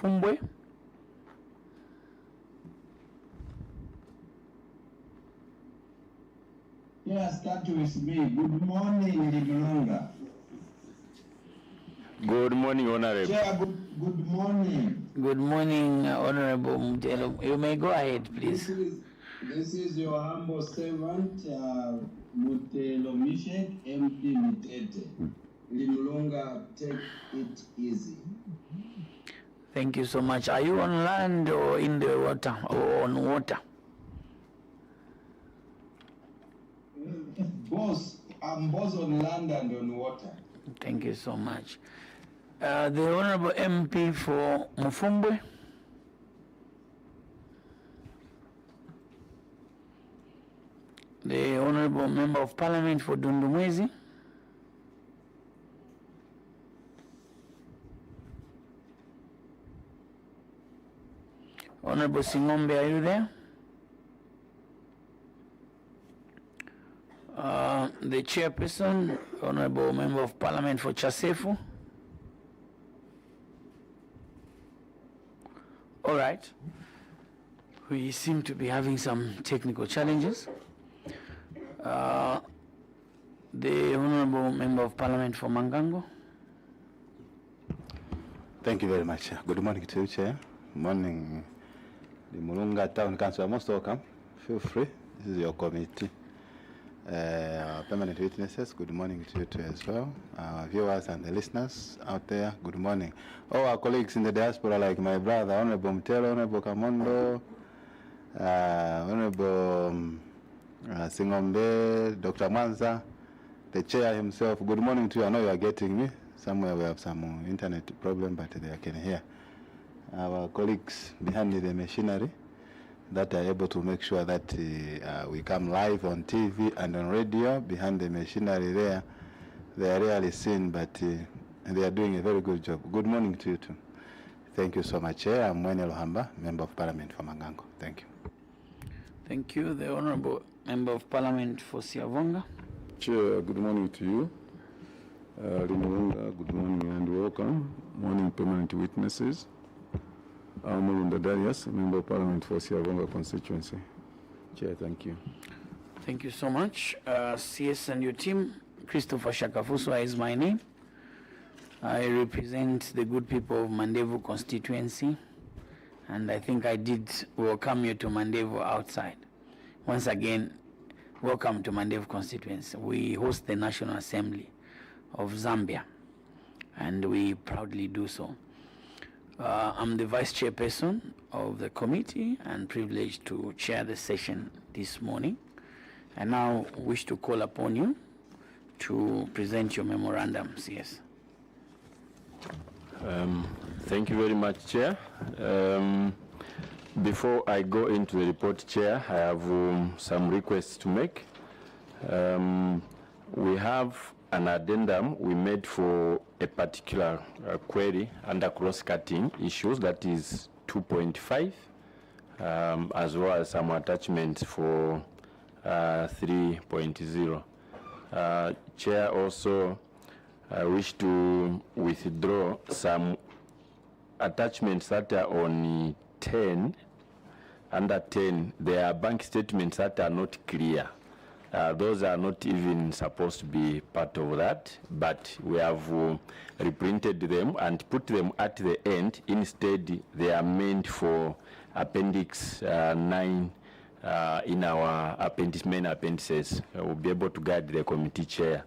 Mufumbwe. Yeah, start with me. Good morning, LIMULUNGA. Good morning, Honorable. Chair, good morning. Good morning, Honorable Mutelo. You may go ahead, please. This is your humble servant, Mutelo Mishek, MP Mitete. LIMULUNGA, take it easy. Thank you so much. Are you on land or in the water or on water? Both. I'm both on land and on water. Thank you so much. The Honorable MP for Mufumbwe. The Honorable Member of Parliament for Dundumwezi. Honorable Singombe, are you there? The Chairperson, Honorable Member of Parliament for Chasefu. All right. We seem to be having some technical challenges. The Honorable Member of Parliament for Mangango. Thank you very much. Good morning to you, Chair. Morning, LIMULUNGA Town Council. Most welcome. Feel free. This is your committee. Permanent witnesses, good morning to you too as well. Viewers and the listeners out there, good morning. All our colleagues in the diaspora, like my brother, Honorable Mutelo, Honorable Kamondo, Honorable Singombe, Dr. Mwanza, the chair himself, good morning to you. I know you are getting me. Somewhere we have some internet problem, but they can hear. Our colleagues behind the machinery that are able to make sure that we come live on TV and on radio. Behind the machinery there, they are rarely seen, but they are doing a very good job. Good morning to you too. Thank you so much, Chair. I'm Mwene Luhamba, Member of Parliament for Mangango. Thank you. Thank you. The Honorable Member of Parliament for Siavonga. Chair, good morning to you. LIMULUNGA, good morning and welcome. Morning, permanent witnesses. I'm Mulunda Darius, Member of Parliament for Siavonga constituency. Chair, thank you. Thank you so much. CS and your team, Christopher Shakafuswa is my name. I represent the good people of Mandevu constituency, and I think I did welcome you to Mandevu outside. Once again, welcome to Mandevu constituency. We host the National Assembly of Zambia, and we proudly do so. I'm the vice chairperson of the committee and privileged to chair the session this morning. I now wish to call upon you to present your memorandum, CS. Thank you very much, Chair. Before I go into the report, Chair, I have some requests to make. We have an addendum we made for a particular query under cross-cutting issues, that is 2.5, as well as some attachments for 3.0. Chair, also I wish to withdraw some attachments that are on 10. Under 10, there are bank statements that are not clear. Those are not even supposed to be part of that, but we have reprinted them and put them at the end. Instead, they are meant for Appendix 9 in our main appendices. We'll be able to guide the committee, Chair.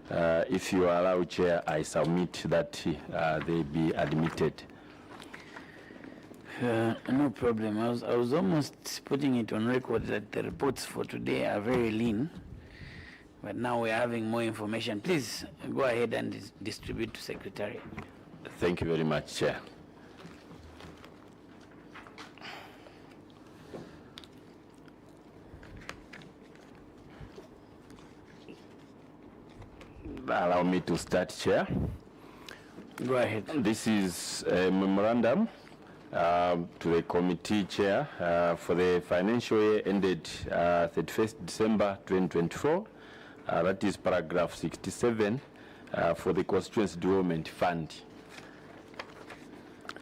If you allow, Chair, I submit that they be admitted. No problem. I was almost putting it on record that the reports for today are very lean, but now we're having more information. Please go ahead and distribute to Secretary. Thank you very much, Chair. Allow me to start, Chair. Go ahead. This is a memorandum to the committee, Chair, for the financial year ended 31st December 2024. That is paragraph 67 for the Constituency Development Fund.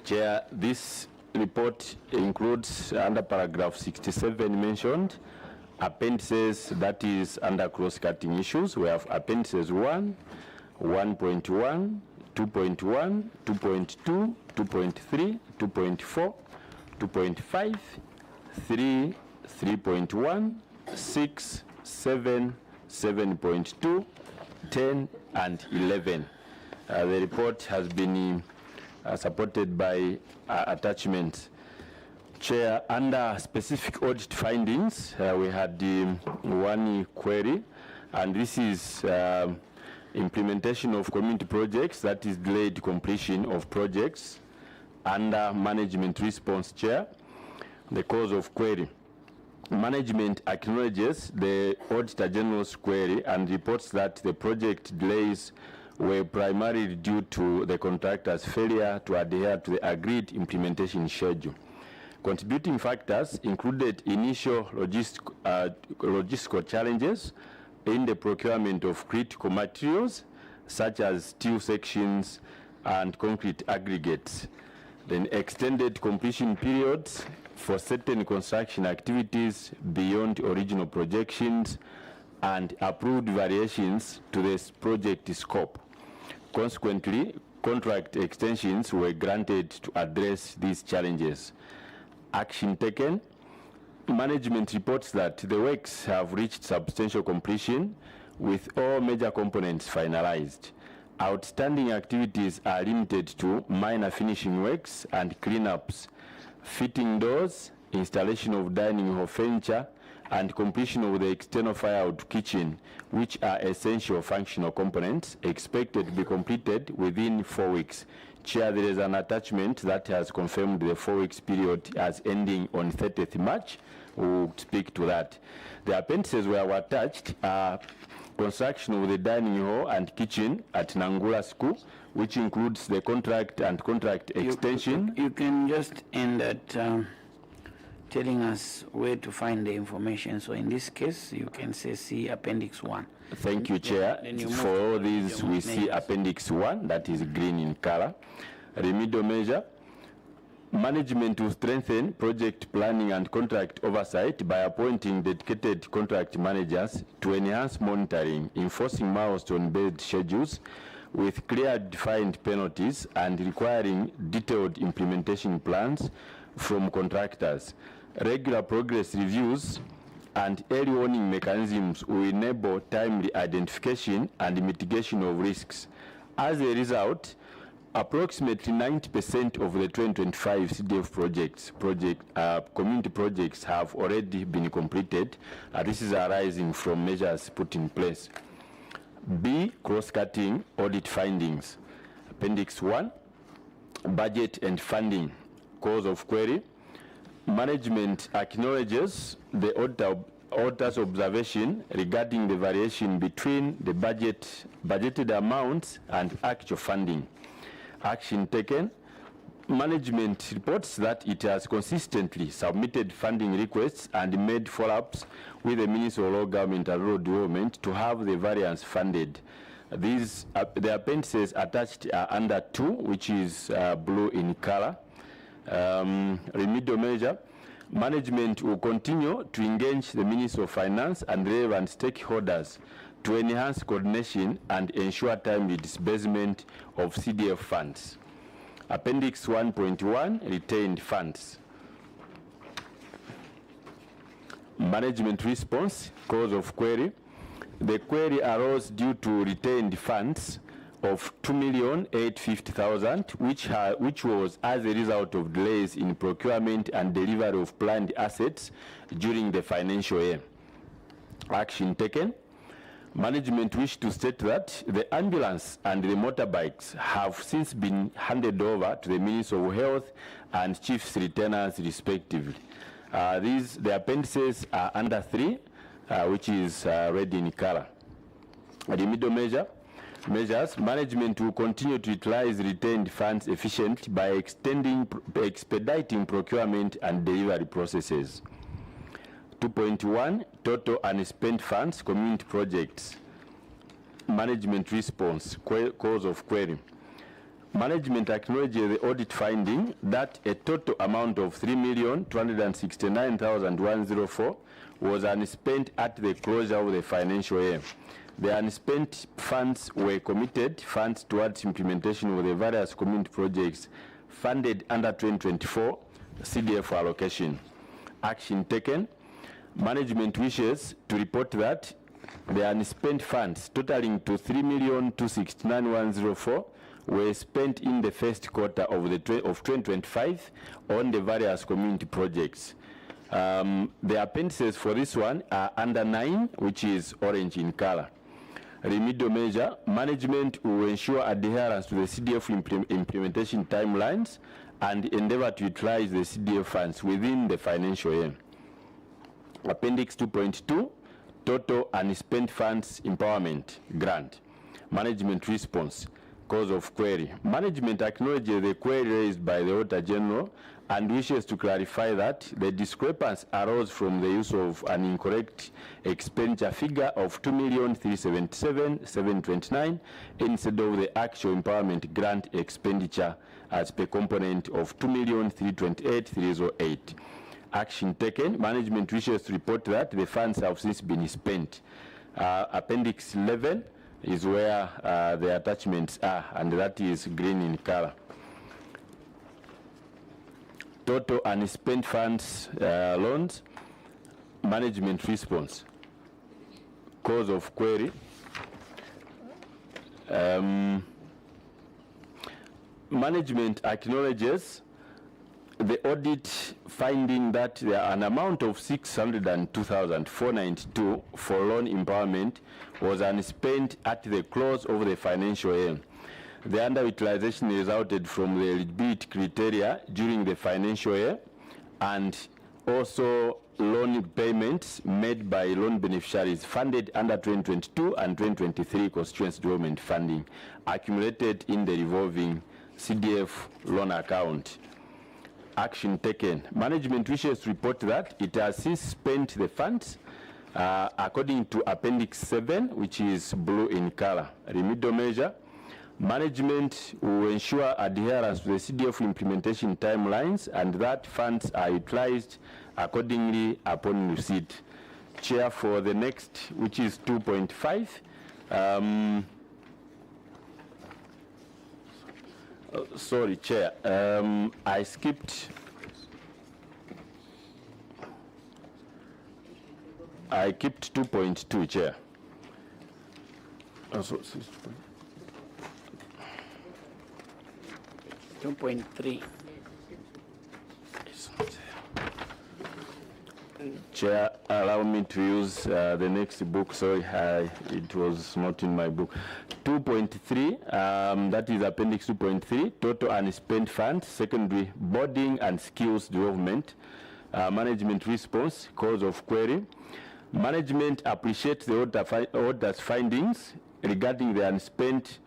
Chair, this report includes, under paragraph 67 mentioned, appendices, that is under cross-cutting issues. We have appendices 1, 1.1, 2.1, 2.2, 2.3, 2.4, 2.5, 3, 3.1, 6, 7, 7.2, 10, and 11. The report has been supported by attachments. Chair, under specific audit findings, we had one query, and this is implementation of community projects, that is delayed completion of projects under management response. Chair, the cause of query. Management acknowledges the Auditor General's query and reports that the project delays were primarily due to the contractor's failure to adhere to the agreed implementation schedule. Contributing factors included initial logistical challenges in the procurement of critical materials such as steel sections and concrete aggregates, then extended completion periods for certain construction activities beyond original projections, and approved variations to this project scope. Consequently, contract extensions were granted to address these challenges. Action taken. Management reports that the works have reached substantial completion with all major components finalized. Outstanding activities are limited to minor finishing works and cleanups, fitting doors, installation of dining hall furniture, and completion of the external firewood kitchen, which are essential functional components expected to be completed within 4 weeks. Chair, there is an attachment that has confirmed the 4 weeks period as ending on 30th March. We'll speak to that. The appendices were attached construction of the dining hall and kitchen at Nangula School, which includes the contract and contract extension. You can just end at telling us where to find the information. So in this case, you can say see Appendix 1. Thank you, Chair. For all these, we see Appendix 1, that is green in color. Remedial measure. Management will strengthen project planning and contract oversight by appointing dedicated contract managers to enhance monitoring, enforcing milestone-based schedules with clear defined penalties, and requiring detailed implementation plans from contractors. Regular progress reviews and early warning mechanisms will enable timely identification and mitigation of risks. As a result, approximately 90% of the 2025 CDF community projects have already been completed. This is arising from measures put in place. B, cross-cutting audit findings. Appendix 1, budget and funding. Cause of query. Management acknowledges the auditor's observation regarding the variation between the budgeted amounts and actual funding. Action taken. Management reports that it has consistently submitted funding requests and made follow-ups with the Ministry of Local Government and Rural Development to have the variance funded. These the appendices attached are under 2, which is blue in color. Remedial measure. Management will continue to engage the Ministry of Finance and relevant stakeholders to enhance coordination and ensure timely disbursement of CDF funds. Appendix 1.1, retained funds. Management response, cause of query. The query arose due to retained funds of $2,850,000, which was as a result of delays in procurement and delivery of planned assets during the financial year. Action taken. Management wished to state that the ambulance and the motorbikes have since been handed over to the Ministry of Health and Chiefs Retainers respectively. The appendices are under 3, which is red in color. Remedial measures. Management will continue to utilize retained funds efficiently by expediting procurement and delivery processes. 2.1, total unspent funds, community projects. Management response, cause of query. Management acknowledges the audit finding that a total amount of 3,269,104 was unspent at the closure of the financial year. The unspent funds were committed funds towards implementation of the various community projects funded under 2024 CDF allocation. Action taken. Management wishes to report that the unspent funds totaling to 3,269,104 were spent in the first quarter of 2025 on the various community projects. The appendices for this one are under 9, which is orange in color. Remedial measure, management will ensure adherence to the CDF implementation timelines and endeavor to utilize the CDF funds within the financial year. Appendix 2.2, total unspent funds empowerment grant. Management response, cause of query. Management acknowledges the query raised by the Auditor General and wishes to clarify that the discrepancy arose from the use of an incorrect expenditure figure of 2,377,729 instead of the actual empowerment grant expenditure as per component of 2,328,308. Action taken. Management wishes to report that the funds have since been spent. Appendix 11 is where the attachments are, and that is green in color. Total unspent funds loans. Management response. Cause of query. Management acknowledges the audit finding that there are an amount of 602,492 for loan empowerment was unspent at the close of the financial year. The underutilization resulted from the eligibility criteria during the financial year, and also loan payments made by loan beneficiaries funded under 2022 and 2023 constituency development funding accumulated in the revolving CDF loan account. Action taken. Management wishes to report that it has since spent the funds according to Appendix 7, which is blue in color. Remedial measure. Management will ensure adherence to the CDF implementation timelines and that funds are utilized accordingly upon receipt. Chair, for the next, which is 2.5, sorry, Chair, I skipped 2.2, Chair. 2.3. Chair, allow me to use the next book. Sorry, it was not in my book. 2.3, that is Appendix 2.3, total unspent funds, secondary boarding and skills development. Management response, cause of query. Management appreciates the auditor's findings regarding the unspent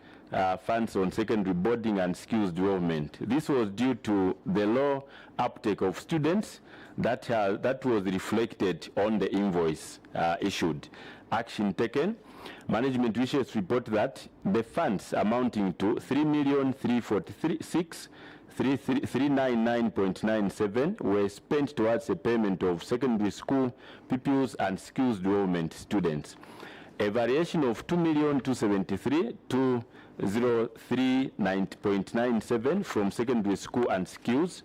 funds on secondary boarding and skills development. This was due to the low uptake of students that was reflected on the invoice issued. Action taken. Management wishes to report that the funds amounting to 3,346,399.97 were spent towards the payment of secondary school pupils and skills development students. A variation of 2,273,203.97 from secondary school and skills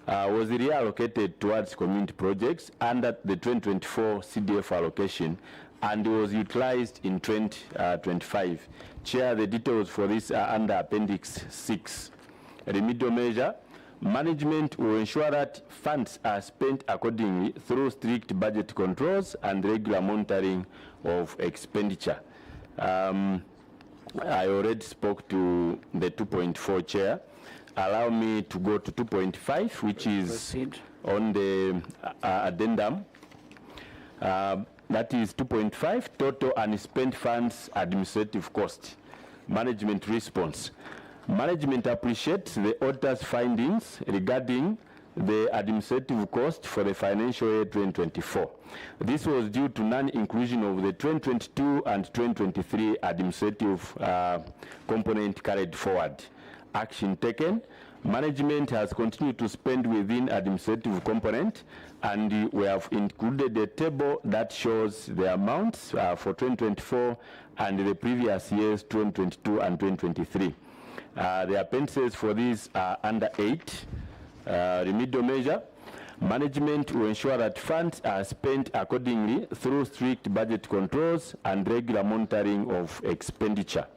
was reallocated towards community projects under the 2024 CDF allocation and was utilized in 2025. Chair, the details for this are under Appendix 6. Remedial measure. Management will ensure that funds are spent accordingly through strict budget controls and regular monitoring of expenditure. I already spoke to the 2.4, Chair. Allow me to go to 2.5, which is Proceed. On the addendum. That is 2.5, total unspent funds administrative cost. Management response. Management appreciates the auditor's findings regarding the administrative cost for the financial year 2024. This was due to non-inclusion of the 2022 and 2023 administrative component carried forward. Action taken. Management has continued to spend within administrative component, and we have included a table that shows the amounts for 2024 and the previous years 2022 and 2023. The appendices for these are under 8. Remedial measure. Management will ensure that funds are spent accordingly through strict budget controls and regular monitoring of expenditure.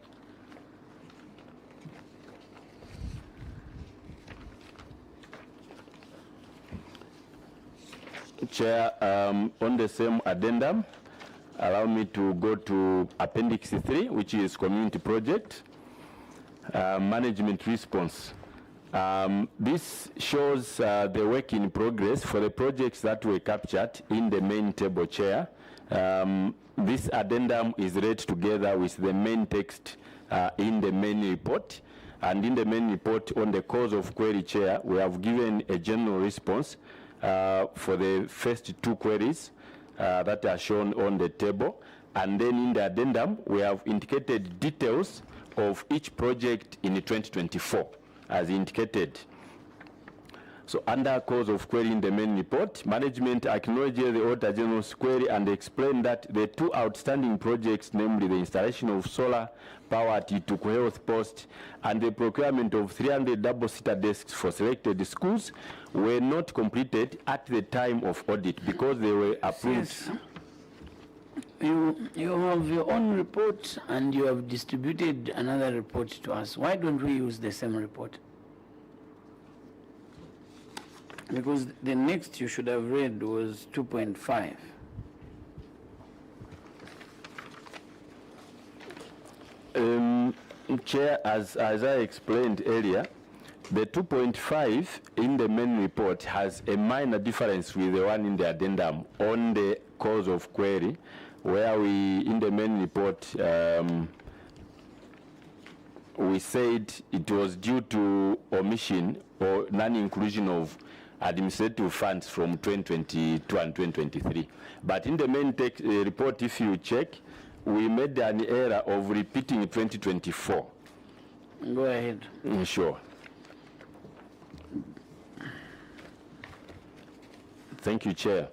Chair, on the same addendum, allow me to go to Appendix 3, which is Community Project, Management Response. This shows the work in progress for the projects that were captured in the main table, Chair. This addendum is read together with the main text in the main report. And in the main report on the cause of query, Chair, we have given a general response for the first 2 queries that are shown on the table. And then in the addendum, we have indicated details of each project in 2024, as indicated. So under cause of query in the main report, management acknowledges the Auditor General's query and explained that the 2 outstanding projects, namely the installation of solar power at Ituku Health Post and the procurement of 300 double-seater desks for selected schools, were not completed at the time of audit because they were approved. Yes. You have your own report and you have distributed another report to us. Why don't we use the same report? Because the next you should have read was 2.5. Chair, as I explained earlier, the 2.5 in the main report has a minor difference with the one in the addendum on the cause of query, where we, in the main report, we said it was due to omission or non-inclusion of administrative funds from 2022 and 2023. But in the main report, if you check, we made an error of repeating 2024. Go ahead. Sure. Thank you, Chair.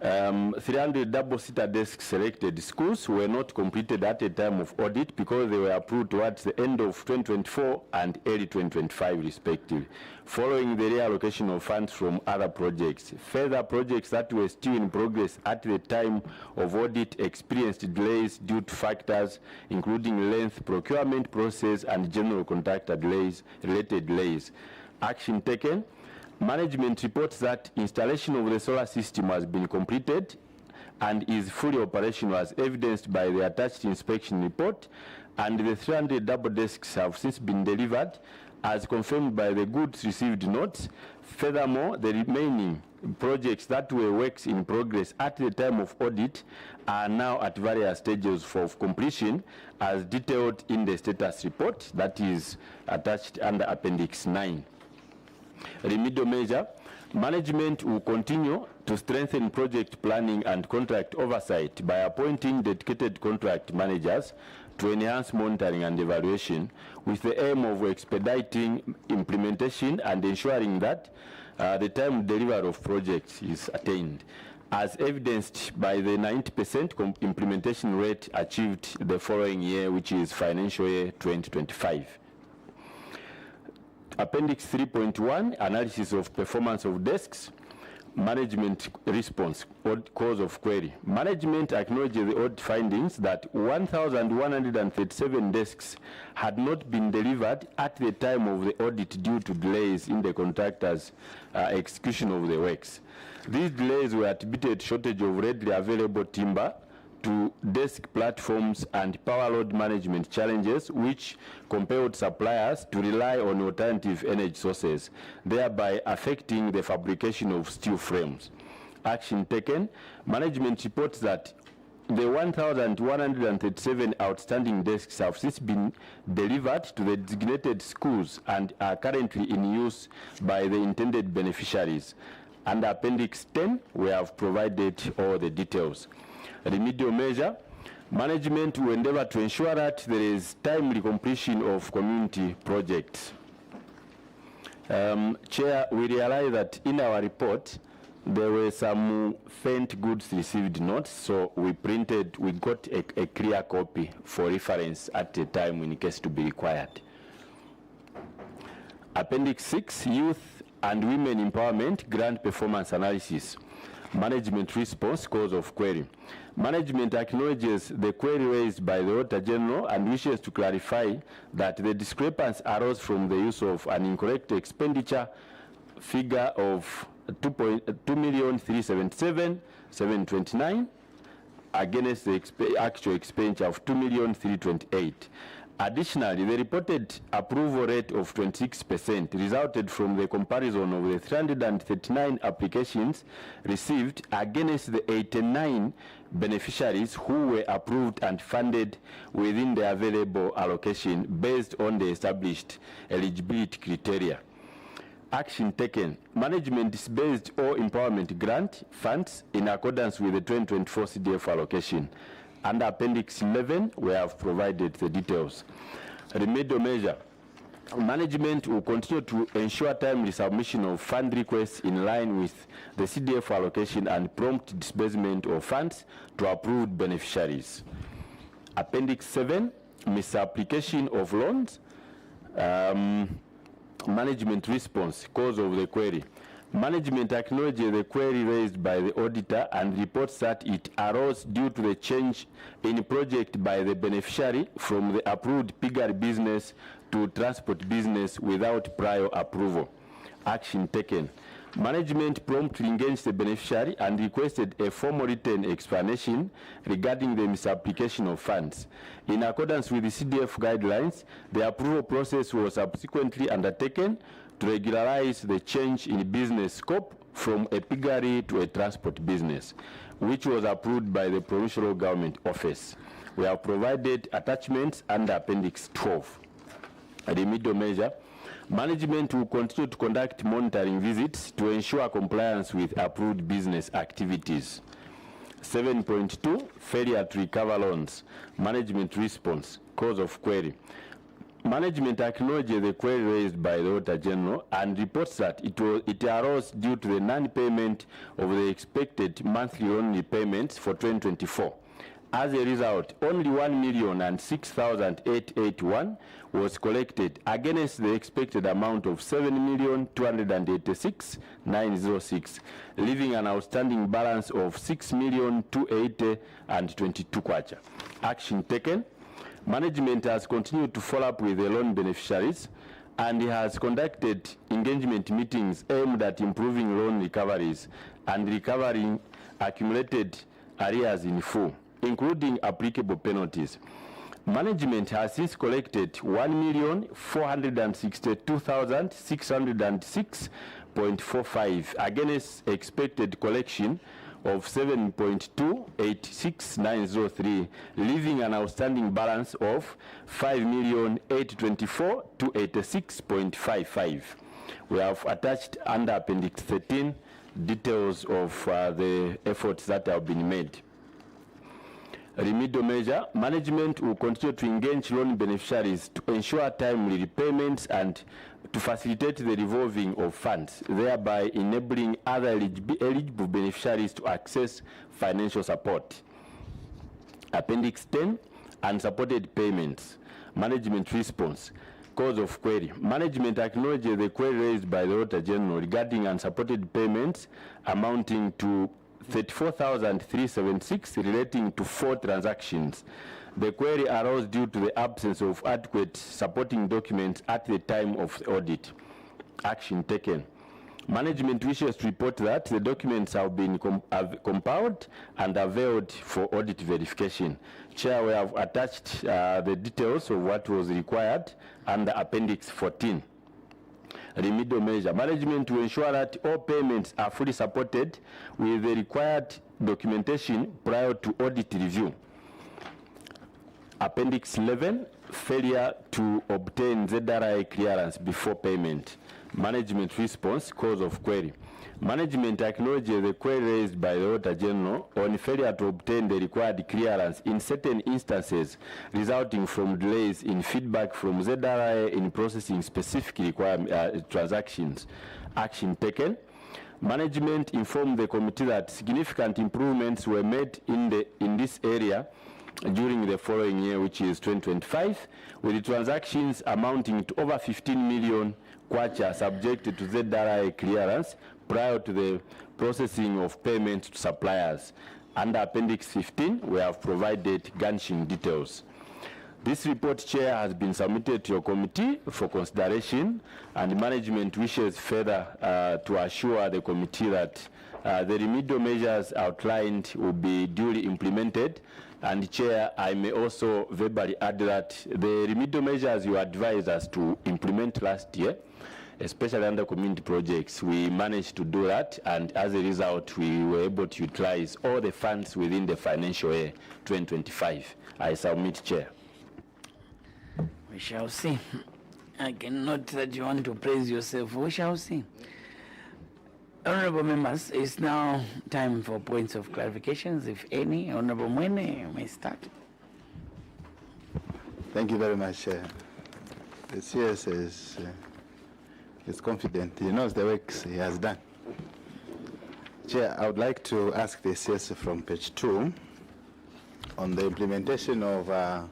300 double-seater desk selected schools were not completed at the time of audit because they were approved towards the end of 2024 and early 2025 respectively, following the reallocation of funds from other projects. Further projects that were still in progress at the time of audit experienced delays due to factors including length, procurement process, and general contractor delays, related delays. Action taken. Management reports that installation of the solar system has been completed and is fully operational as evidenced by the attached inspection report, and the 300 double desks have since been delivered as confirmed by the goods received notes. Furthermore, the remaining projects that were works in progress at the time of audit are now at various stages of completion as detailed in the status report that is attached under Appendix 9. Remedial measure. Management will continue to strengthen project planning and contract oversight by appointing dedicated contract managers to enhance monitoring and evaluation with the aim of expediting implementation and ensuring that the time delivery of projects is attained, as evidenced by the 90% implementation rate achieved the following year, which is financial year 2025. Appendix 3.1, analysis of performance of desks. Management response, cause of query. Management acknowledges the audit findings that 1,137 desks had not been delivered at the time of the audit due to delays in the contractor's execution of the works. These delays were attributed to shortage of readily available timber, to desk platforms and power load management challenges, which compelled suppliers to rely on alternative energy sources, thereby affecting the fabrication of steel frames. Action taken. Management reports that the 1,137 outstanding desks have since been delivered to the designated schools and are currently in use by the intended beneficiaries. Under Appendix 10, we have provided all the details. Remedial measure. Management will endeavor to ensure that there is timely completion of community projects. Chair, we realize that in our report, there were some faint goods received notes, so we got a clear copy for reference at the time in case to be required. Appendix 6, Youth and Women Empowerment Grant Performance Analysis. Management response, cause of query. Management acknowledges the query raised by the Auditor General and wishes to clarify that the discrepancy arose from the use of an incorrect expenditure figure of 2,377,729 against the actual expenditure of 2,328,000. Additionally, the reported approval rate of 26% resulted from the comparison of the 339 applications received against the 89 beneficiaries who were approved and funded within the available allocation based on the established eligibility criteria. Action taken. Management disbursed all empowerment grant funds in accordance with the 2024 CDF allocation. Under Appendix 11, we have provided the details. Remedial measure. Management will continue to ensure timely submission of fund requests in line with the CDF allocation and prompt disbursement of funds to approved beneficiaries. Appendix 7, misapplication of loans. Management response, cause of the query. Management acknowledges the query raised by the auditor and reports that it arose due to the change in project by the beneficiary from the approved piggery business to transport business without prior approval. Action taken. Management promptly engaged the beneficiary and requested a formal written explanation regarding the misapplication of funds. In accordance with the CDF guidelines, the approval process was subsequently undertaken to regularize the change in business scope from a piggery to a transport business, which was approved by the Provincial Government Office. We have provided attachments under Appendix 12. A remedial measure. Management will continue to conduct monitoring visits to ensure compliance with approved business activities. 7.2, failure to recover loans. Management response, cause of query. Management acknowledges the query raised by the Auditor General and reports that it arose due to the non-payment of the expected monthly loan repayments for 2024. As a result, only 1,006,881 was collected against the expected amount of 7,286,906, leaving an outstanding balance of 6,280,022 kwacha. Action taken. Management has continued to follow up with the loan beneficiaries and has conducted engagement meetings aimed at improving loan recoveries and recovering accumulated arrears in full, including applicable penalties. Management has since collected 1,462,606.45 against expected collection of 7.286903, leaving an outstanding balance of 5,824,286.55. We have attached under Appendix 13 details of the efforts that have been made. Remedial measure. Management will continue to engage loan beneficiaries to ensure timely repayments and to facilitate the revolving of funds, thereby enabling other eligible beneficiaries to access financial support. Appendix 10, unsupported payments. Management response, cause of query. Management acknowledges the query raised by the Auditor General regarding unsupported payments amounting to 34,376 relating to 4 transactions. The query arose due to the absence of adequate supporting documents at the time of the audit. Action taken. Management wishes to report that the documents have been compiled and availed for audit verification. Chair, we have attached the details of what was required under Appendix 14. Remedial measure. Management to ensure that all payments are fully supported with the required documentation prior to audit review. Appendix 11, failure to obtain ZRI clearance before payment. Management response, cause of query. Management acknowledges the query raised by the Auditor General on failure to obtain the required clearance in certain instances resulting from delays in feedback from ZRA in processing specific transactions. Action taken. Management informed the committee that significant improvements were made in this area during the following year, which is 2025, with the transactions amounting to over 15 million kwacha subjected to ZRA clearance prior to the processing of payments to suppliers. Under Appendix 15, we have provided garnishing details. This report, Chair, has been submitted to your committee for consideration, and management wishes further to assure the committee that the remedial measures outlined will be duly implemented. And Chair, I may also verbally add that the remedial measures you advised us to implement last year, especially under community projects, we managed to do that, and as a result, we were able to utilize all the funds within the financial year 2025. I submit, Chair. We shall see. I can note that you want to praise yourself. We shall see. Honorable members, it's now time for points of clarifications, if any. Honorable Mwene, you may start. Thank you very much. The CS is confident. He knows the works he has done. Chair, I would like to ask the CS from page 2 on the implementation of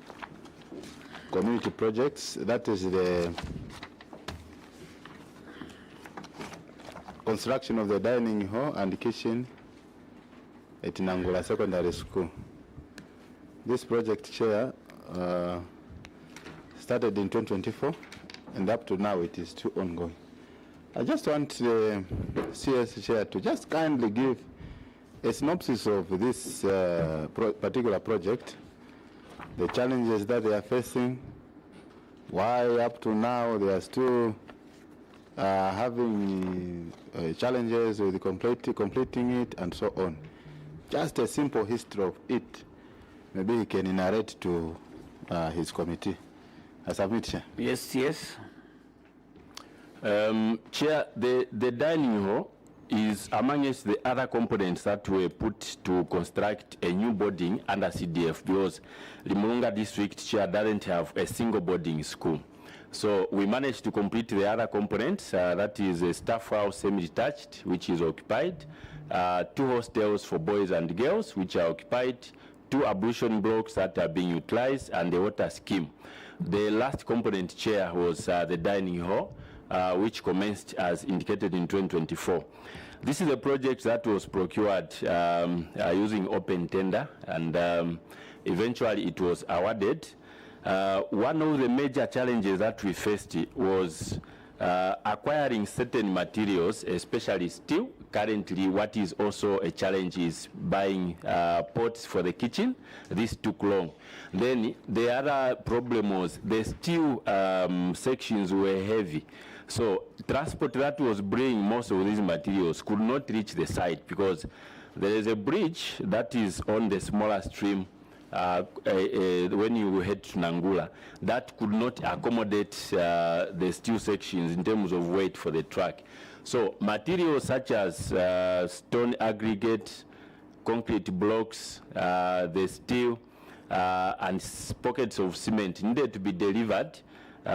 community projects. That is the construction of the dining hall and kitchen at Nangula Secondary School. This project, Chair, started in 2024, and up to now it is still ongoing. I just want the CS Chair to just kindly give a synopsis of this particular project, the challenges that they are facing, why up to now they are still having challenges with completing it, and so on. Just a simple history of it. Maybe he can narrate to his committee. I submit, Chair. Yes, yes. Chair, the dining hall is amongst the other components that were put to construct a new boarding under CDF, because LIMULUNGA district, Chair, doesn't have a single boarding school. So we managed to complete the other components, that is a staff house semi-detached, which is occupied, 2 hostels for boys and girls, which are occupied, 2 ablution blocks that are being utilized, and the water scheme. The last component, Chair, was the dining hall, which commenced as indicated in 2024. This is a project that was procured using open tender, and eventually it was awarded. One of the major challenges that we faced was acquiring certain materials, especially steel. Currently, what is also a challenge is buying pots for the kitchen. This took long. Then the other problem was the steel sections were heavy. So transport that was bringing most of these materials could not reach the site, because there is a bridge that is on the smaller stream when you head to Nangula, that could not accommodate the steel sections in terms of weight for the truck. So materials such as stone aggregate, concrete blocks, the steel, and pockets of cement needed to be delivered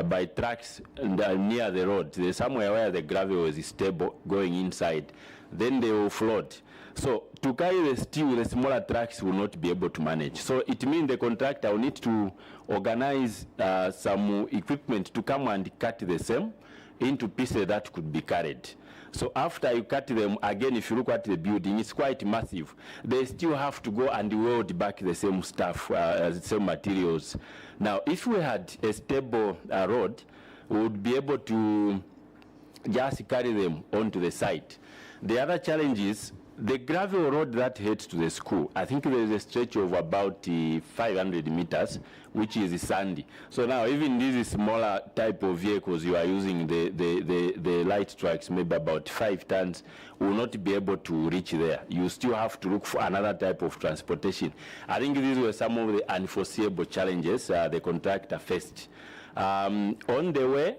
by trucks near the road. There's somewhere where the gravel is stable going inside. Then they will float. So to carry the steel, the smaller trucks will not be able to manage. So it means the contractor will need to organize some equipment to come and cut the same into pieces that could be carried. So after you cut them, again, if you look at the building, it's quite massive. They still have to go and weld back the same stuff, the same materials. Now, if we had a stable road, we would be able to just carry them onto the site. The other challenge is the gravel road that heads to the school. I think there is a stretch of about 500 meters, which is sandy. So now, even these smaller type of vehicles you are using, the light trucks, maybe about 5 tons, will not be able to reach there. You still have to look for another type of transportation. I think these were some of the unforeseeable challenges the contractor faced. On the way,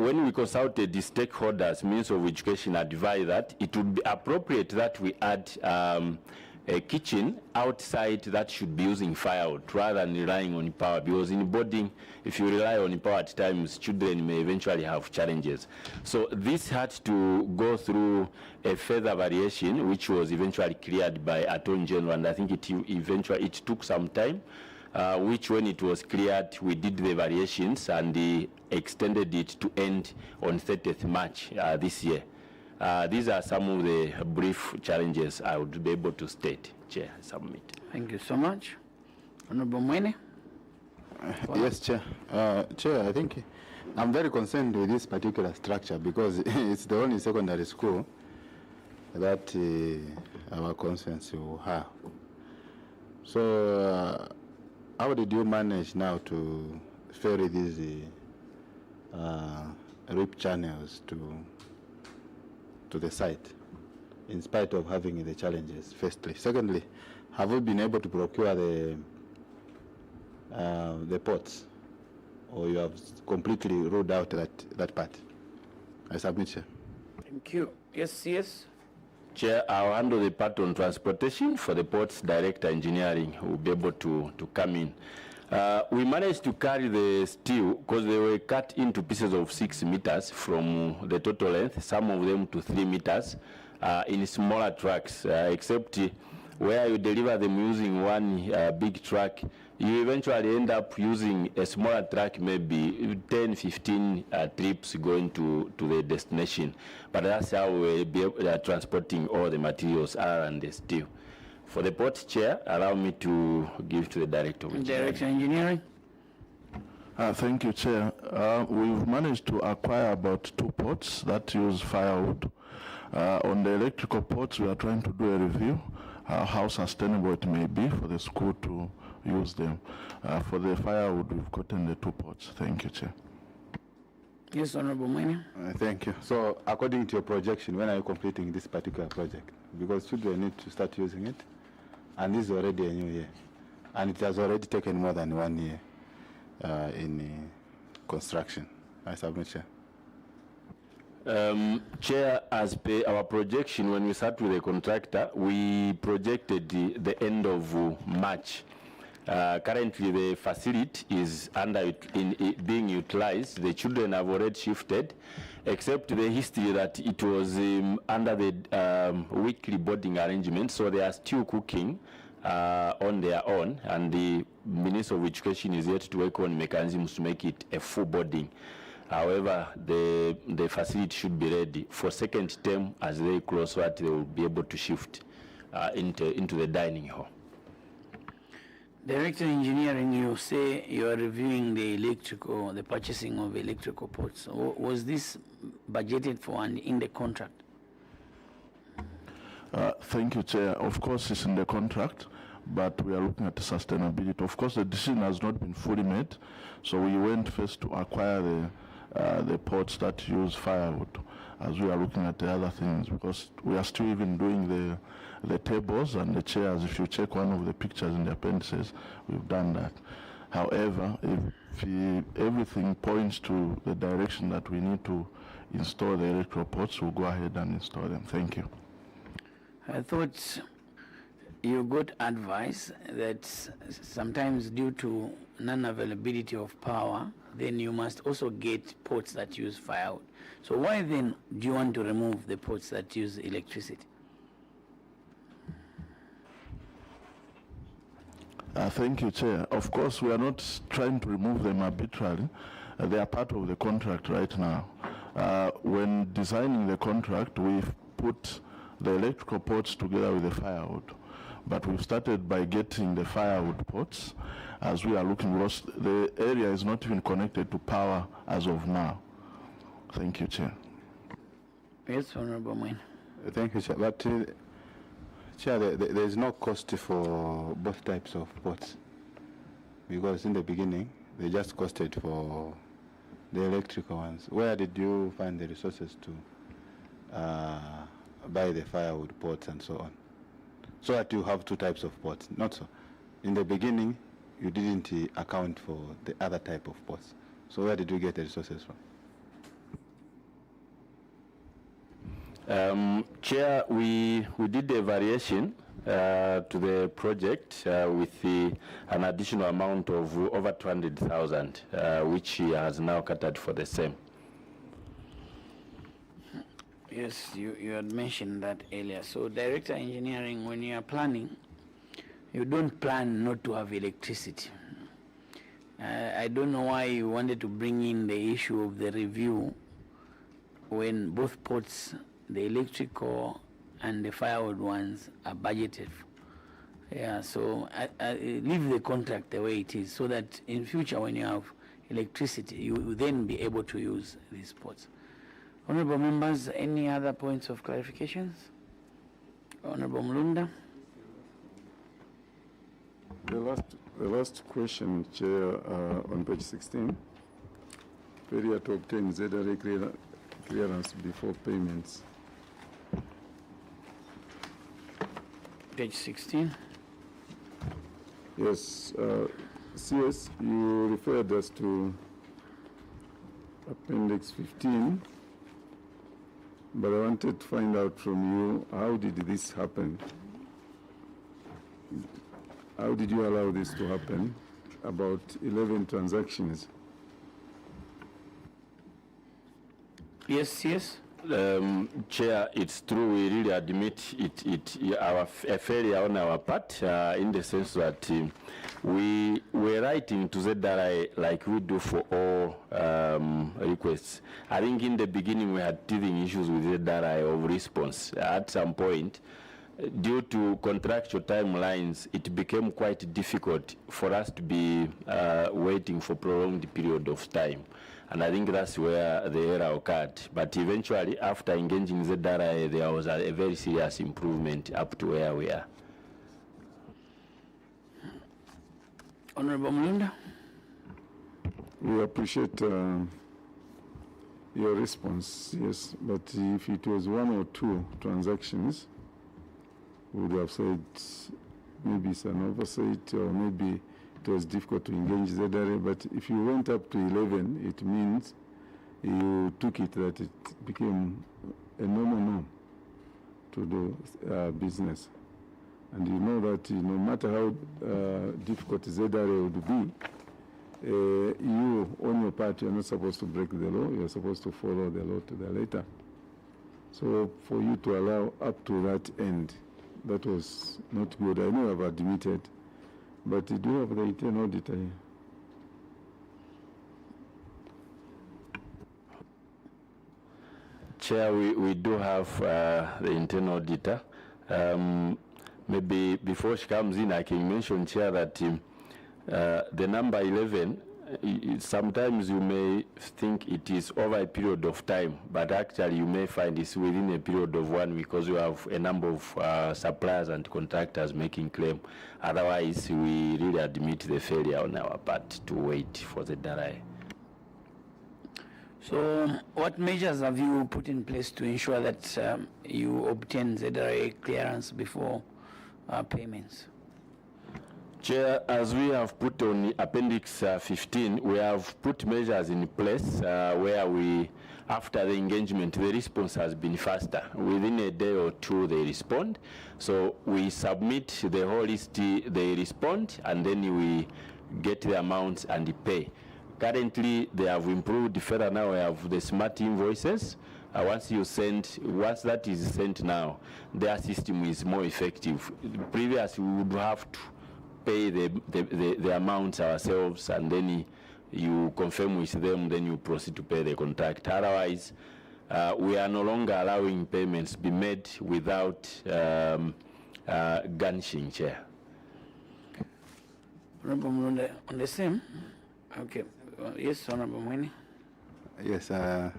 when we consulted the stakeholders, Minister of Education advised that it would be appropriate that we add a kitchen outside that should be using firewood rather than relying on power, because in boarding, if you rely on power at times, children may eventually have challenges. So this had to go through a further variation, which was eventually cleared by Attorney General, and I think it took some time, which when it was cleared, we did the variations and extended it to end on 30th March this year. These are some of the brief challenges I would be able to state. Chair, submit. Thank you so much. Honorable Mwene. Yes, Chair. Chair, I think I'm very concerned with this particular structure because it's the only secondary school that our constituency will have. So how did you manage now to ferry these rip channels to the site, in spite of having the challenges, firstly? Secondly, have you been able to procure the ports, or you have completely ruled out that part? I submit, Chair. Thank you. Yes, yes. Chair, I'll handle the part on transportation. For the ports, Director Engineering will be able to come in. We managed to carry the steel because they were cut into pieces of 6 meters from the total length, some of them to 3 meters, in smaller trucks, except where you deliver them using one big truck, you eventually end up using a smaller truck, maybe 10, 15 trips going to the destination. But that's how we'll be transporting all the materials other than the steel. For the port, Chair, allow me to give to the Director of Engineering. Director Engineering. Thank you, Chair. We've managed to acquire about 2 ports that use firewood. On the electrical ports, we are trying to do a review, how sustainable it may be for the school to use them. For the firewood, we've gotten the 2 ports. Thank you, Chair. Yes, Honorable Mwene. Thank you. So according to your projection, when are you completing this particular project? Because children need to start using it, and this is already a new year, and it has already taken more than 1 year in construction. I submit, Chair. Chair, as per our projection, when we start with the contractor, we projected the end of March. Currently, the facility is being utilized. The children have already shifted, except the history that it was under the weekly boarding arrangement, so they are still cooking on their own, and the Minister of Education is yet to work on mechanisms to make it a full boarding. However, the facility should be ready for second term. As they close what, they will be able to shift into the dining hall. Director Engineering, you say you are reviewing the purchasing of electrical ports. Was this budgeted for and in the contract? Thank you, Chair. Of course, it's in the contract, but we are looking at the sustainability. Of course, the decision has not been fully made, so we went first to acquire the ports that use firewood, as we are looking at the other things, because we are still even doing the tables and the chairs. If you check one of the pictures in the appendices, we've done that. However, if everything points to the direction that we need to install the electrical ports, we'll go ahead and install them. Thank you. I thought you got advice that sometimes due to non-availability of power, then you must also get ports that use firewood. So why then do you want to remove the ports that use electricity? Thank you, Chair. Of course, we are not trying to remove them arbitrarily. They are part of the contract right now. When designing the contract, we've put the electrical ports together with the firewood. But we've started by getting the firewood ports as we are looking, because the area is not even connected to power as of now. Thank you, Chair. Yes, Honorable Mwene. Thank you, Chair. But Chair, there is no cost for both types of ports, because in the beginning they just costed for the electrical ones. Where did you find the resources to buy the firewood ports and so on, so that you have 2 types of ports? Not so. In the beginning, you didn't account for the other type of ports. So where did you get the resources from? Chair, we did a variation to the project with an additional amount of over 200,000, which he has now catered for the same. Yes, you had mentioned that earlier. So, Director Engineering, when you are planning, you don't plan not to have electricity. I don't know why you wanted to bring in the issue of the review when both ports, the electrical and the firewood ones, are budgeted. Yeah, so I leave the contract the way it is so that in future when you have electricity, you will then be able to use these ports. Honorable members, any other points of clarifications? Honorable Mulunda. The last question, Chair, on page 16, failure to obtain ZRA clearance before payments. Page 16. Yes, CS, you referred us to Appendix 15, but I wanted to find out from you, how did this happen? How did you allow this to happen? About 11 transactions. Yes, yes. Chair, it's true, we really admit a failure on our part in the sense that we were writing to ZRI like we do for all requests. I think in the beginning we had teething issues with ZRI of response. At some point, due to contractual timelines, it became quite difficult for us to be waiting for prolonged period of time. And I think that's where the error occurred. But eventually, after engaging ZRI, there was a very serious improvement up to where we are. Honorable Mulunda. We appreciate your response, yes, but if it was 1 or 2 transactions, we would have said maybe it's an oversight or maybe it was difficult to engage ZRA, but if you went up to 11, it means you took it that it became a normal norm to do business. And you know that no matter how difficult ZRA would be, you, on your part, you're not supposed to break the law, you're supposed to follow the law to the letter. So for you to allow up to that end, that was not good. I know I've admitted, but you do have the internal auditor here. Chair, we do have the internal auditor. Maybe before she comes in, I can mention, Chair, that the number 11, sometimes you may think it is over a period of time, but actually you may find it's within a period of 1 week because you have a number of suppliers and contractors making claim. Otherwise, we really admit the failure on our part to wait for the ZRA. So, what measures have you put in place to ensure that you obtain ZRA clearance before payments? Chair, as we have put on Appendix 15, we have put measures in place where we, after the engagement, the response has been faster. Within a day or 2, they respond. So we submit the whole list, they respond, and then we get the amounts and pay. Currently, they have improved further. Now we have the smart invoices. Once that is sent now, their system is more effective. Previously, we would have to pay the amounts ourselves, and then you confirm with them, then you proceed to pay the contract. Otherwise, we are no longer allowing payments be made without garnishing, Chair. Honorable Mulunda, on the same. Okay. Yes, Honorable Mwini. Yes, Chair,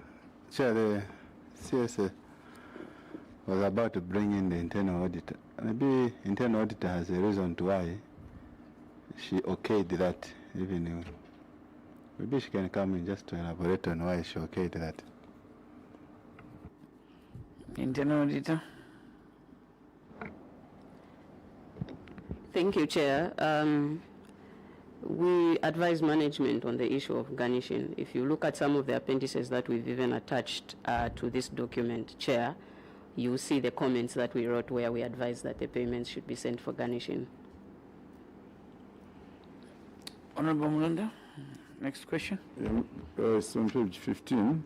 the CSA was about to bring in the internal auditor. Maybe internal auditor has a reason to why she okayed that, even maybe she can come in just to elaborate on why she okayed that. Internal auditor. Thank you, Chair. We advise management on the issue of garnishing. If you look at some of the appendices that we've even attached to this document, Chair, you see the comments that we wrote where we advise that the payments should be sent for garnishing. Honorable Mulunda, next question. It's on page 15.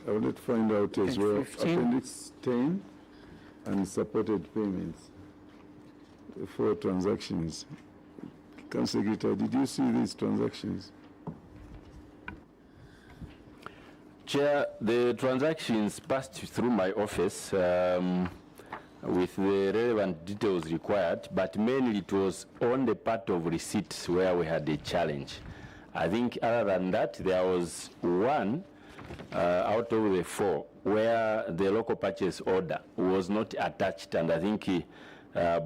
I wanted to find out as Page well 15. Appendix 10 and supported payments for transactions. Council Secretary, did you see these transactions? Chair, the transactions passed through my office with the relevant details required, but mainly it was on the part of receipts where we had a challenge. I think other than that, there was one out of the 4 where the local purchase order was not attached, and I think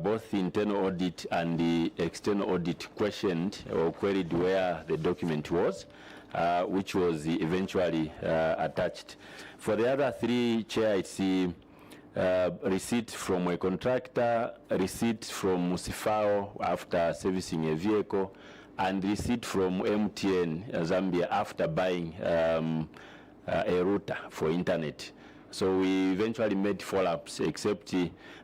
both the internal audit and the external audit questioned or queried where the document was, which was eventually attached. For the other 3, Chair, it's the receipt from a contractor, receipt from Musifao after servicing a vehicle, and receipt from MTN Zambia after buying a router for internet. So we eventually made follow-ups, except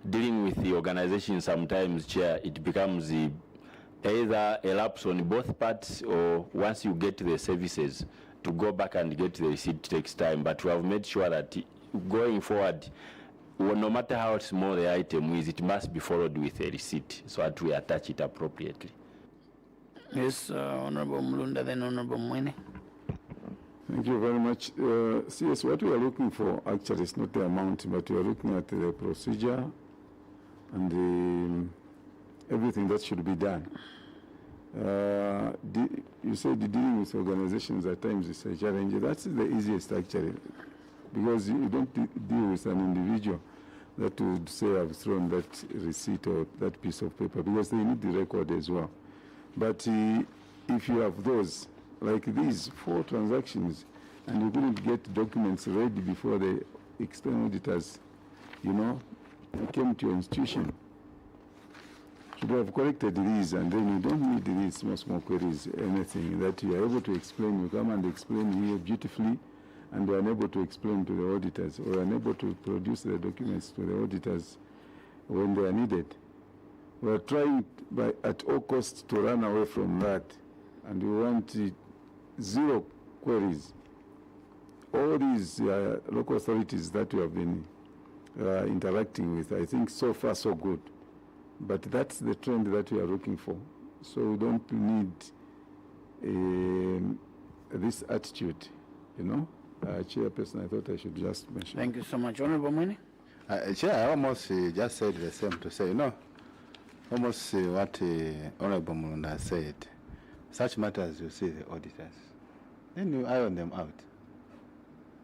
dealing with the organization sometimes, Chair, it becomes either a lapse on both parts, or once you get the services, to go back and get the receipt takes time. But we have made sure that going forward, no matter how small the item is, it must be followed with a receipt so that we attach it appropriately. Yes, Honorable Mulunda, then Honorable Mwene. Thank you very much. CS, what we are looking for actually is not the amount, but we are looking at the procedure and everything that should be done. You said dealing with organizations at times is a challenge. That's the easiest actually, because you don't deal with an individual that would say I've thrown that receipt or that piece of paper, because they need the record as well. But if you have those, like these 4 transactions, and you couldn't get documents ready before the external auditors, came to your institution, should have corrected these, and then you don't need these small queries, anything that you are able to explain. You come and explain here beautifully, and you are unable to explain to the auditors, or unable to produce the documents to the auditors when they are needed. We are trying at all costs to run away from that, and we want 0 queries. All these local authorities that we have been interacting with, I think so far so good. But that's the trend that we are looking for. So we don't need this attitude, Chairperson, I thought I should just mention. Thank you so much. Honorable Mwene. Chair, I almost just said the same to say, almost what Honorable Mulunda said. Such matters, you see the auditors. Then you iron them out,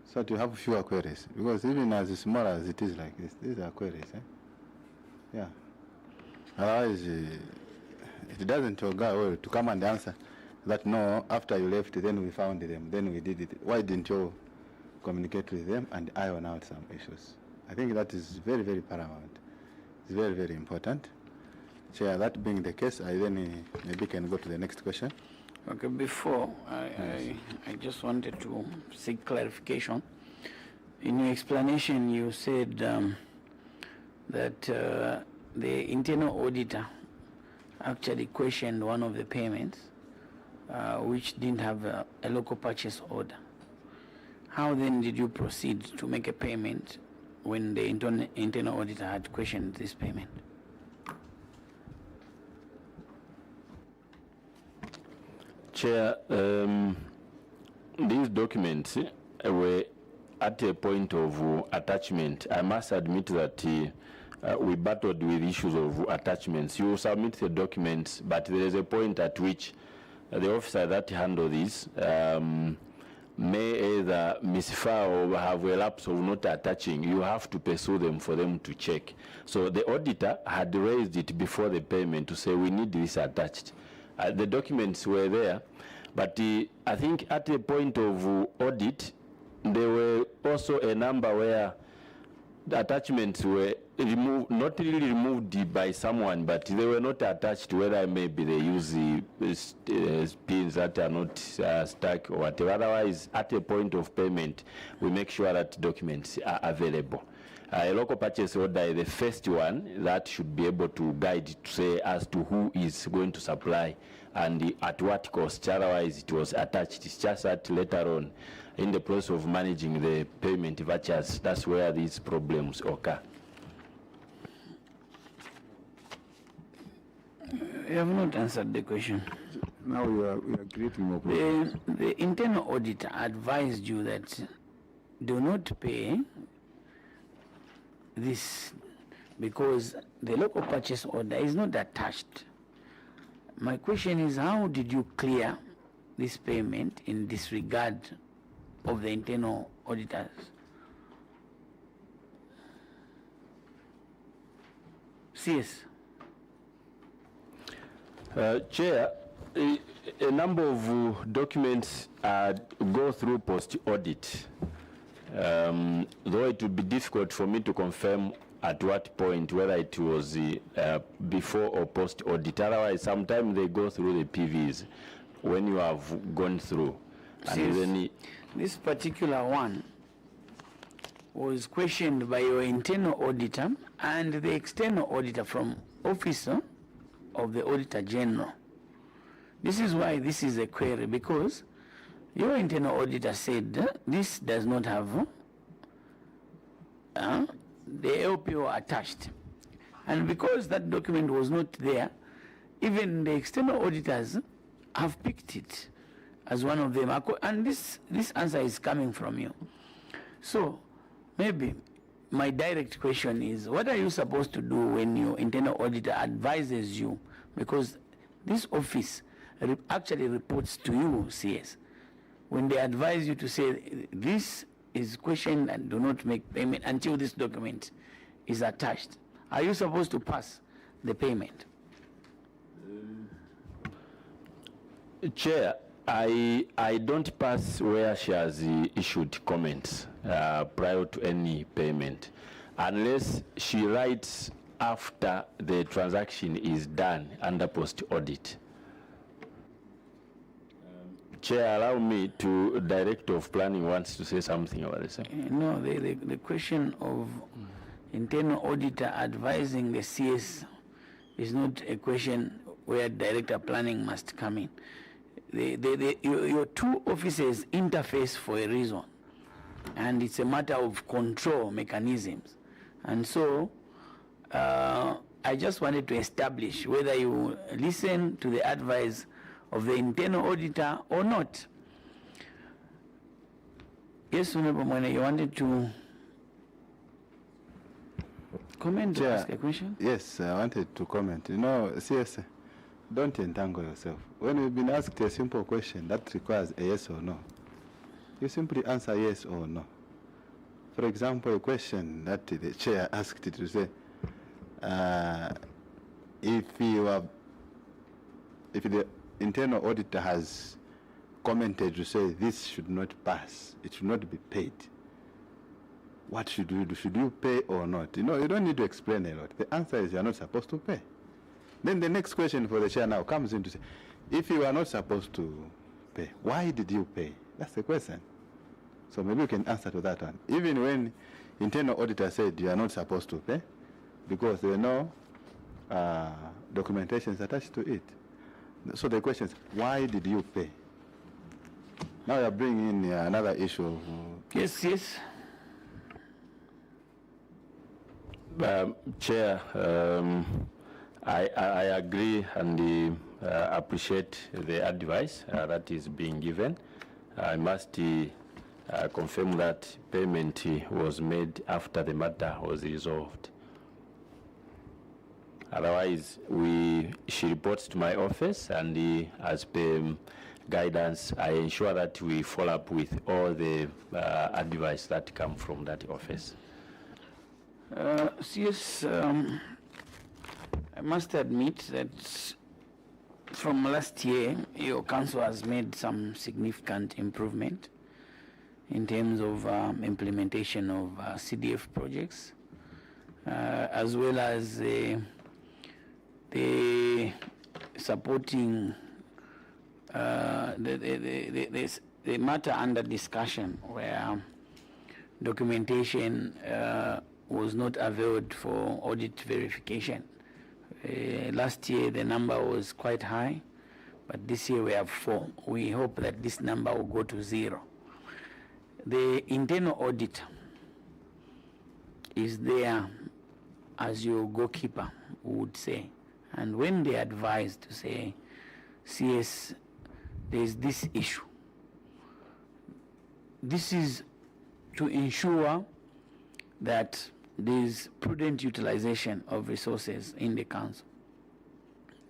so that you have fewer queries. Because even as small as it is like this, these are queries. Yeah. Otherwise, it doesn't go well to come and answer that, no, after you left, then we found them, then we did it. Why didn't you communicate with them and iron out some issues? I think that is very, very paramount. It's very, very important. Chair, that being the case, I then maybe can go to the next question. Okay, before, I just wanted to seek clarification. In your explanation, you said that the internal auditor actually questioned one of the payments, which didn't have a local purchase order. How then did you proceed to make a payment when the internal auditor had questioned this payment? Chair, these documents were at a point of attachment. I must admit that we battled with issues of attachments. You submit the documents, but there is a point at which the officer that handles this may either misfire or have a lapse of not attaching. You have to pursue them for them to check. So the auditor had raised it before the payment to say we need this attached. The documents were there, but I think at the point of audit, there were also a number where the attachments were removed, not really removed by someone, but they were not attached, whether maybe they use the pins that are not stuck or whatever. Otherwise, at a point of payment, we make sure that documents are available. A local purchase order is the first one that should be able to guide to say as to who is going to supply and at what cost. Otherwise, it was attached. It's just that later on, in the process of managing the payment vouchers, that's where these problems occur. You have not answered the question. Now we are creating more problems. The internal auditor advised you that do not pay this because the local purchase order is not attached. My question is, how did you clear this payment in disregard of the internal auditors? CS. Chair, a number of documents go through post-audit. Though it would be difficult for me to confirm at what point, whether it was before or post-audit. Otherwise, sometimes they go through the PVs when you have gone through. And then this particular one was questioned by your internal auditor and the external auditor from Office of the Auditor General. This is why this is a query, because your internal auditor said this does not have the LPO attached. And because that document was not there, even the external auditors have picked it as one of them. And this answer is coming from you. So maybe my direct question is, what are you supposed to do when your internal auditor advises you? Because this office actually reports to you, CS. When they advise you to say, this is questioned and do not make payment until this document is attached, are you supposed to pass the payment? Chair, I don't pass where she has issued comments prior to any payment, unless she writes after the transaction is done under post-audit. Chair, allow me to Director of Planning wants to say something about this. No, the question of internal auditor advising the CS is not a question where Director of Planning must come in. Your two offices interface for a reason, and it's a matter of control mechanisms. And so I just wanted to establish whether you listen to the advice of the internal auditor or not. Yes, Honorable Mwene, you wanted to comment or ask a question? Yes, I wanted to comment. You know, CS, don't entangle yourself. When you've been asked a simple question that requires a yes or no, you simply answer yes or no. For example, a question that the chair asked you to say, if the internal auditor has commented to say this should not pass, it should not be paid, what should you do? Should you pay or not? You know, you don't need to explain a lot. The answer is you are not supposed to pay. Then the next question for the chair now comes in to say, if you are not supposed to pay, why did you pay? That's the question. So maybe you can answer to that one. Even when internal auditor said you are not supposed to pay, because there are no documentations attached to it. So the question is, why did you pay? Now you are bringing in another issue. Yes. Chair, I agree and appreciate the advice that is being given. I must confirm that payment was made after the matter was resolved. Otherwise, she reports to my office, and as per guidance, I ensure that we follow up with all the advice that come from that office. Yes, I must admit that from last year, your council has made some significant improvement in terms of implementation of CDF projects, as well as the supporting the matter under discussion where documentation was not availed for audit verification. Last year the number was quite high, but this year we have 4. We hope that this number will go to 0. The internal auditor is there as your goalkeeper, would say. And when they advise to say, CS, there's this issue, this is to ensure that there's prudent utilization of resources in the council,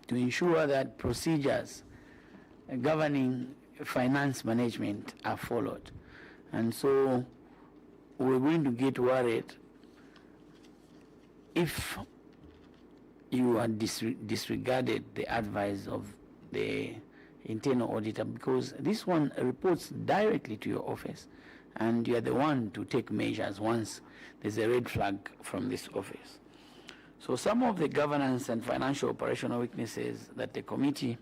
to ensure that procedures governing finance management are followed. And so we're going to get worried if you are disregarded the advice of the internal auditor, because this one reports directly to your office and you are the one to take measures once there's a red flag from this office. So some of the governance and financial operational weaknesses that the committee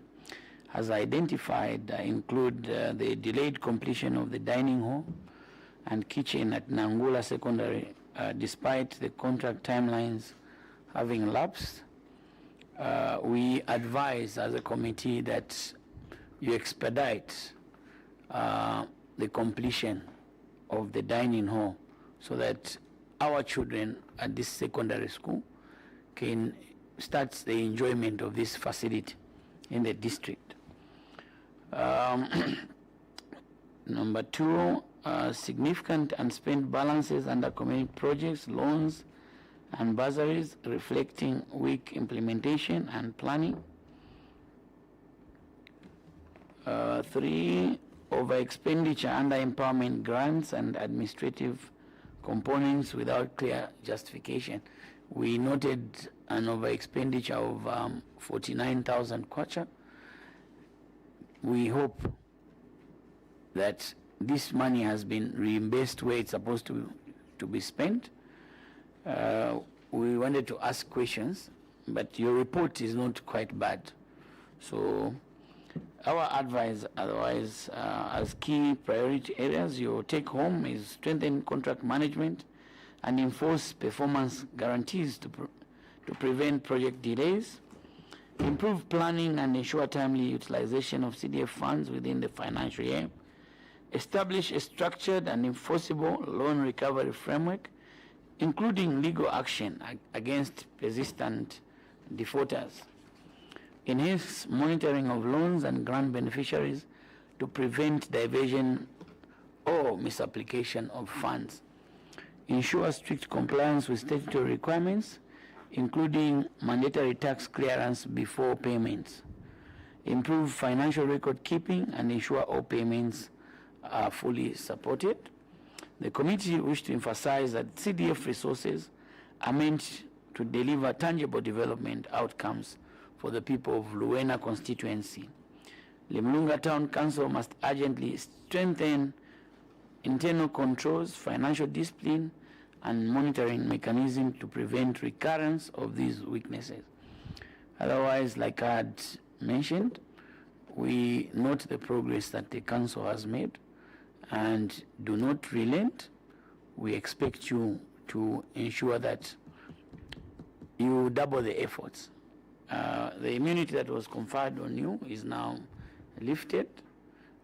has identified include the delayed completion of the dining hall and kitchen at Nangula Secondary, despite the contract timelines having lapsed. We advise as a committee that you expedite the completion of the dining hall so that our children at this secondary school can start the enjoyment of this facility in the district. Number 2, significant unspent balances under community projects, loans, and bursaries reflecting weak implementation and planning. 3, over expenditure under empowerment grants and administrative components without clear justification. We noted an over expenditure of 49,000 kwacha. We hope that this money has been reimbursed where it's supposed to be spent. We wanted to ask questions, but your report is not quite bad. So our advice otherwise as key priority areas, your take home is strengthen contract management and enforce performance guarantees to prevent project delays, improve planning and ensure timely utilization of CDF funds within the financial year, establish a structured and enforceable loan recovery framework, including legal action against persistent defaulters, enhance monitoring of loans and grant beneficiaries to prevent diversion or misapplication of funds, ensure strict compliance with statutory requirements, including mandatory tax clearance before payments, improve financial record keeping and ensure all payments are fully supported. The committee wishes to emphasize that CDF resources are meant to deliver tangible development outcomes for the people of Luena constituency. LIMULUNGA Town Council must urgently strengthen internal controls, financial discipline, and monitoring mechanism to prevent recurrence of these weaknesses. Otherwise, like I had mentioned, we note the progress that the council has made and do not relent. We expect you to ensure that you double the efforts. The immunity that was conferred on you is now lifted.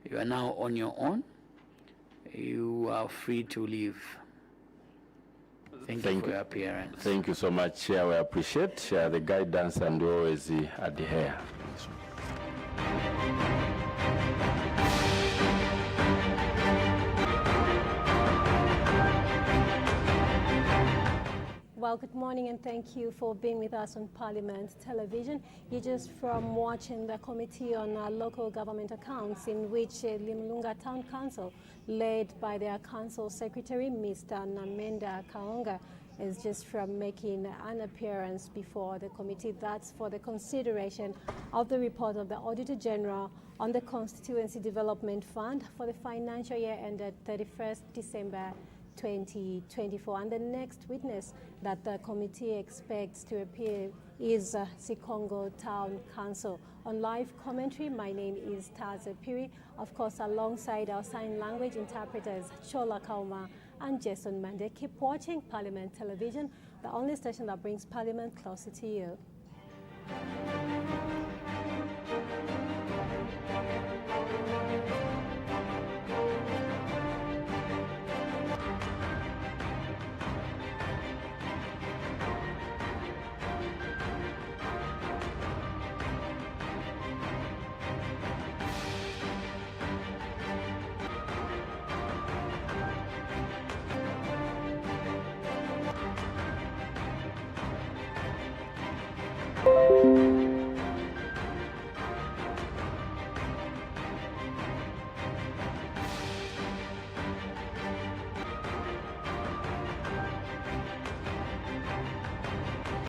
You are now on your own. You are free to leave. Thank you for your appearance. Thank you so much, Chair. We appreciate the guidance and we always adhere. Well, good morning and thank you for being with us on Parliament Television. You're just from watching the Committee on Local Government Accounts, in which LIMULUNGA Town Council, led by their Council Secretary, Mr. Namenda Kaonga, is just from making an appearance before the committee. That's for the consideration of the report of the Auditor General on the Constituency Development Fund for the financial year ended 31st December 2024. And the next witness that the committee expects to appear is Sikongo Town Council. On live commentary, my name is Taze Piri, of course, alongside our sign language interpreters Chola Kauma and Jason Mande. Keep watching Parliament Television, the only station that brings Parliament closer to you.